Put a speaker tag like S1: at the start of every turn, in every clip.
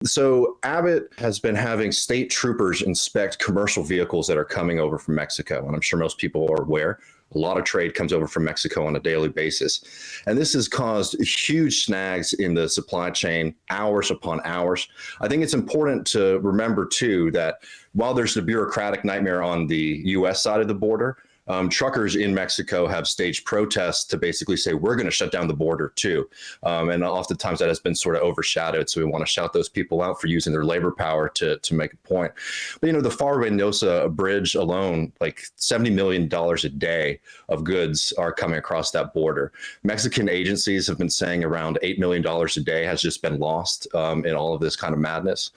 S1: So Abbott has been having state troopers inspect commercial vehicles that are coming over from Mexico. And I'm sure most people are aware a lot of trade comes over from Mexico on a daily basis. And this has caused huge snags in the supply chain, hours upon hours. I think it's important to remember, too, that while there's the bureaucratic nightmare on the U.S. side of the border, truckers in Mexico have staged protests to basically say, we're going to shut down the border, too. And oftentimes that has been sort of overshadowed. So we want to shout those people out for using their labor power to make a point. But, you know, the Far Reynosa bridge alone, like $70 million a day of goods are coming across that border. Mexican agencies have been saying around $8 million a day has just been lost in all of this kind of madness.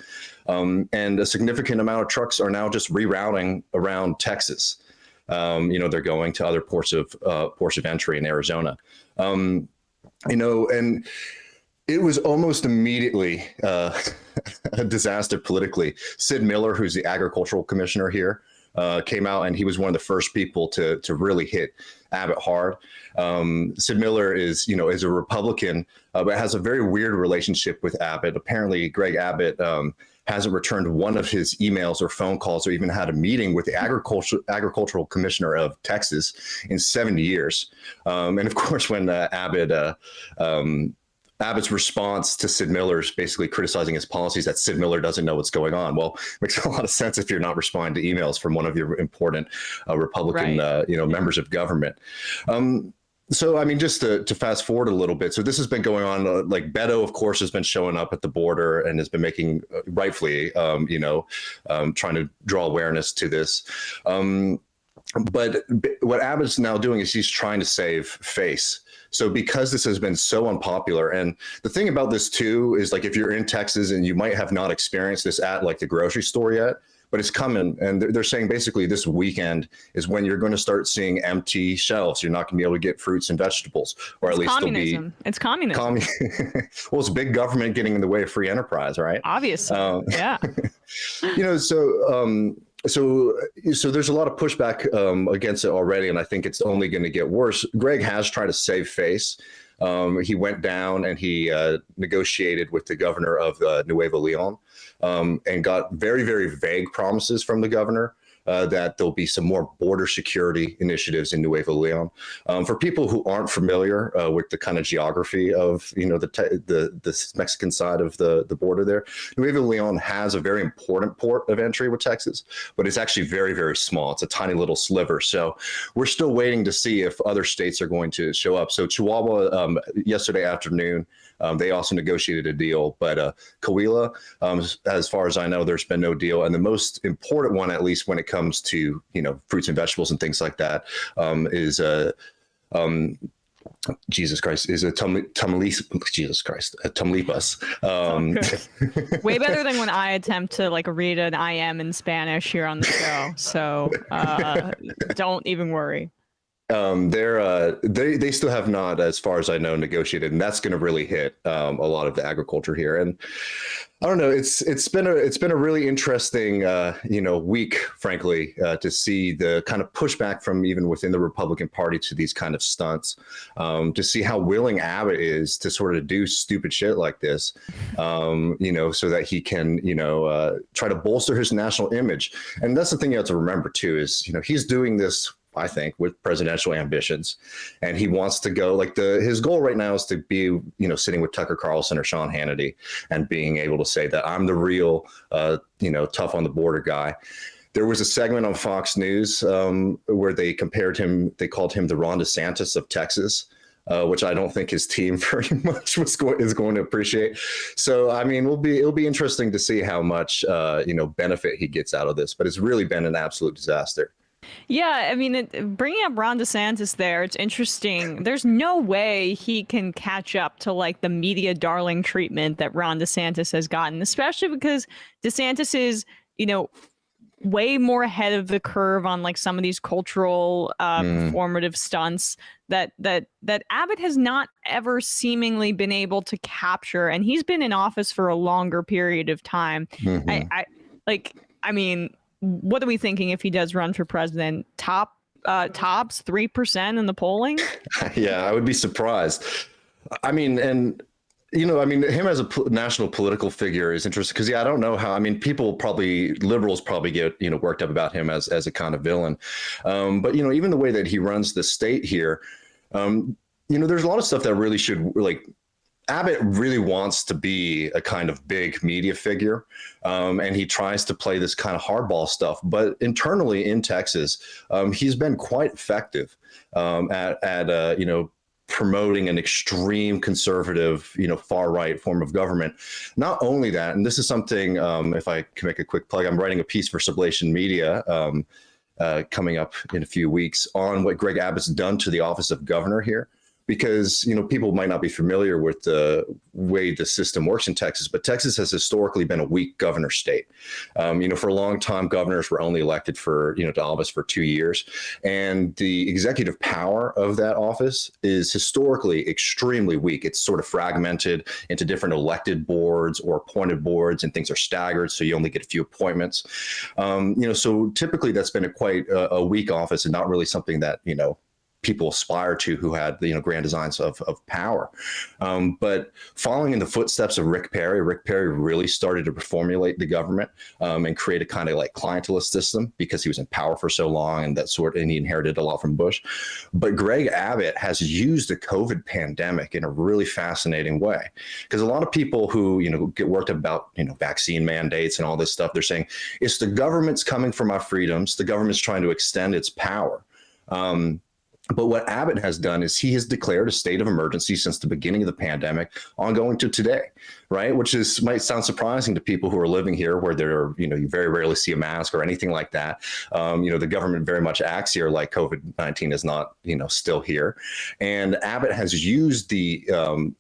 S1: And a significant amount of trucks are now just rerouting around Texas. You know, they're going to other ports of entry in Arizona. You know, and it was almost immediately a disaster politically. Sid Miller, who's the agricultural commissioner here, came out, and he was one of the first people to really hit Abbott hard. Sid Miller is a Republican, but has a very weird relationship with Abbott. Apparently, Greg Abbott hasn't returned one of his emails or phone calls or even had a meeting with the agricultural commissioner of Texas in 70 years. And of course, when Abbott's response to Sid Miller's basically criticizing his policies, that Sid Miller doesn't know what's going on. Well, it makes a lot of sense if you're not responding to emails from one of your important Republican members of government. So, I mean, just to fast forward a little bit. So this has been going on, like Beto, of course, has been showing up at the border and has been making, rightfully, trying to draw awareness to this. But what Abbott's now doing is he's trying to save face. So because this has been so unpopular, and the thing about this, too, is like if you're in Texas and you might have not experienced this at like the grocery store yet, but it's coming. And they're saying basically this weekend is when you're going to start seeing empty shelves. You're not going to be able to get fruits and vegetables, or at least
S2: communism. It's communism.
S1: Well, it's big government getting in the way of free enterprise, right?
S2: Obviously, yeah.
S1: You know, so there's a lot of pushback against it already, and I think it's only going to get worse. Greg has tried to save face. He went down and he negotiated with the governor of Nuevo Leon and got very, very vague promises from the governor that there'll be some more border security initiatives in Nuevo Leon. For people who aren't familiar with the kind of geography of, you know, the Mexican side of the border there, Nuevo Leon has a very important port of entry with Texas, but it's actually very, very small. It's a tiny little sliver. So we're still waiting to see if other states are going to show up. So Chihuahua, yesterday afternoon, they also negotiated a deal, but Coahuila, as far as I know, there's been no deal. And the most important one, at least when it comes to, you know, fruits and vegetables and things like that, is Jesus Christ, is a Tamaulipas.
S2: Way better than when I attempt to like read an IM in Spanish here on the show. So don't even worry.
S1: They still have not, as far as I know, negotiated, and that's going to really hit a lot of the agriculture here. And I don't know, it's been a really interesting week, frankly, to see the kind of pushback from even within the Republican Party to these kind of stunts, to see how willing Abbott is to sort of do stupid shit like this, so that he can try to bolster his national image. And that's the thing you have to remember too, is he's doing this, I think, with presidential ambitions, and he wants to go his goal right now is to be, sitting with Tucker Carlson or Sean Hannity and being able to say that I'm the real, tough on the border guy. There was a segment on Fox News where they called him the Ron DeSantis of Texas, which I don't think his team very much is going to appreciate. So, I mean, it'll be interesting to see how much, benefit he gets out of this, but it's really been an absolute disaster.
S2: Yeah, I mean, bringing up Ron DeSantis there, it's interesting. There's no way he can catch up to like the media darling treatment that Ron DeSantis has gotten, especially because DeSantis is, way more ahead of the curve on like some of these cultural performative stunts that Abbott has not ever seemingly been able to capture. And he's been in office for a longer period of time. What are we thinking if he does run for president? Tops 3% in the polling?
S1: Yeah, I would be surprised. I mean, and I mean, him as a national political figure is interesting because, yeah, I don't know how. I mean, liberals probably get worked up about him as a kind of villain, but even the way that he runs the state here, there's a lot of stuff that really should Abbott really wants to be a kind of big media figure, and he tries to play this kind of hardball stuff. But internally in Texas, he's been quite effective at promoting an extreme conservative, far right form of government. Not only that, and this is something, if I can make a quick plug, I'm writing a piece for Sublation Media coming up in a few weeks on what Greg Abbott's done to the office of governor here. Because, people might not be familiar with the way the system works in Texas, but Texas has historically been a weak governor state. For a long time, governors were only elected to office for 2 years. And the executive power of that office is historically extremely weak. It's sort of fragmented into different elected boards or appointed boards, and things are staggered. So you only get a few appointments. So typically that's been quite a weak office and not really something that, people aspire to who had grand designs of power. But following in the footsteps of Rick Perry really started to reformulate the government and create a kind of clientelist system because he was in power for so long and he inherited a lot from Bush. But Greg Abbott has used the COVID pandemic in a really fascinating way, because a lot of people who get worked up about vaccine mandates and all this stuff, they're saying it's the government's coming for my freedoms, the government's trying to extend its power. But what Abbott has done is he has declared a state of emergency since the beginning of the pandemic, ongoing to today, right? Which might sound surprising to people who are living here, where you very rarely see a mask or anything like that. The government very much acts here like COVID-19 is not, still here. And Abbott has used the,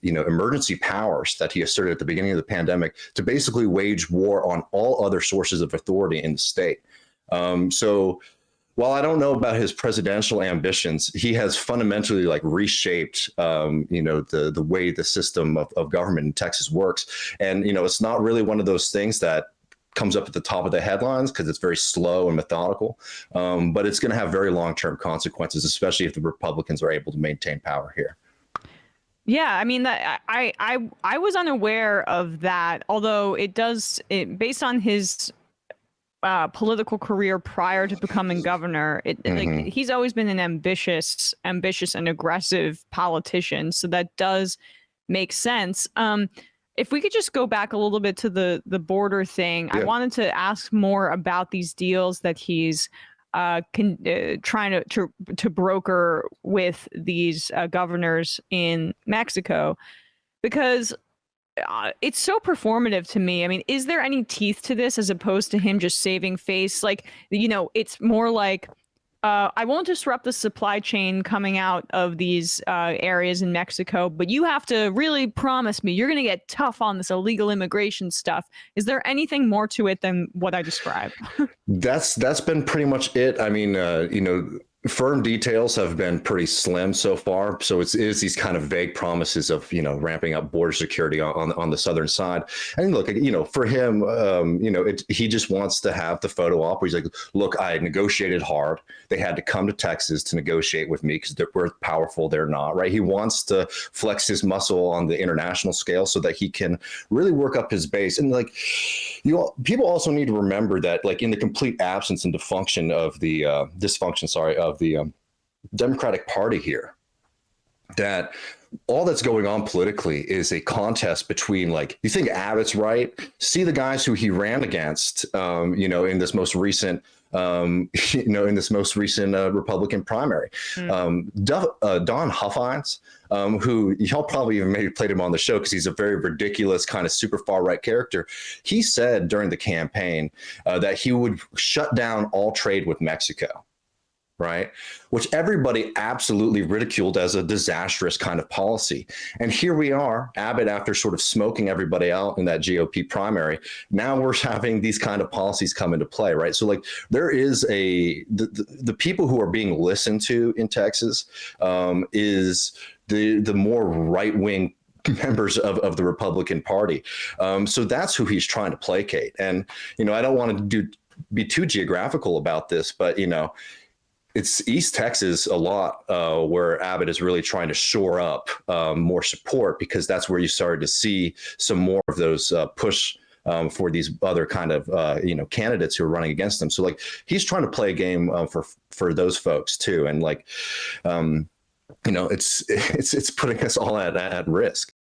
S1: emergency powers that he asserted at the beginning of the pandemic to basically wage war on all other sources of authority in the state. While I don't know about his presidential ambitions, he has fundamentally reshaped, the way the system of government in Texas works. And, it's not really one of those things that comes up at the top of the headlines because it's very slow and methodical. But it's going to have very long-term consequences, especially if the Republicans are able to maintain power here.
S2: Yeah, I mean, I was unaware of that, although based on his political career prior to becoming governor, he's always been an ambitious and aggressive politician. So that does make sense. If we could just go back a little bit to the border thing, yeah. I wanted to ask more about these deals that he's trying to broker with these governors in Mexico, because it's so performative to me. I mean, is there any teeth to this as opposed to him just saving face? It's more like, I won't disrupt the supply chain coming out of these areas in Mexico, but you have to really promise me you're going to get tough on this illegal immigration stuff. Is there anything more to it than what I described?
S1: That's been pretty much it. I mean, firm details have been pretty slim so far. So it is these kind of vague promises of, ramping up border security on the southern side. And look, for him, he just wants to have the photo op where he's like, look, I negotiated hard. They had to come to Texas to negotiate with me because we're powerful. They're not, right? He wants to flex his muscle on the international scale so that he can really work up his base. And people also need to remember that in the complete absence and dysfunction of the Democratic Party here, that all that's going on politically is a contest between you think Abbott's right? See the guys who he ran against, in this most recent, Republican primary. Don Huffines, who y'all probably even maybe played him on the show because he's a very ridiculous kind of super far right character. He said during the campaign that he would shut down all trade with Mexico. Right, which everybody absolutely ridiculed as a disastrous kind of policy. And here we are, Abbott, after sort of smoking everybody out in that GOP primary, now we're having these kind of policies come into play, right? So there is the people who are being listened to in Texas is the more right-wing members of the Republican Party. So that's who he's trying to placate. And, I don't want to be too geographical about this, but, It's East Texas a lot where Abbott is really trying to shore up more support, because that's where you started to see some more of those push for these other kind of candidates who are running against him. So like he's trying to play a game for those folks too, and like it's putting us all at risk.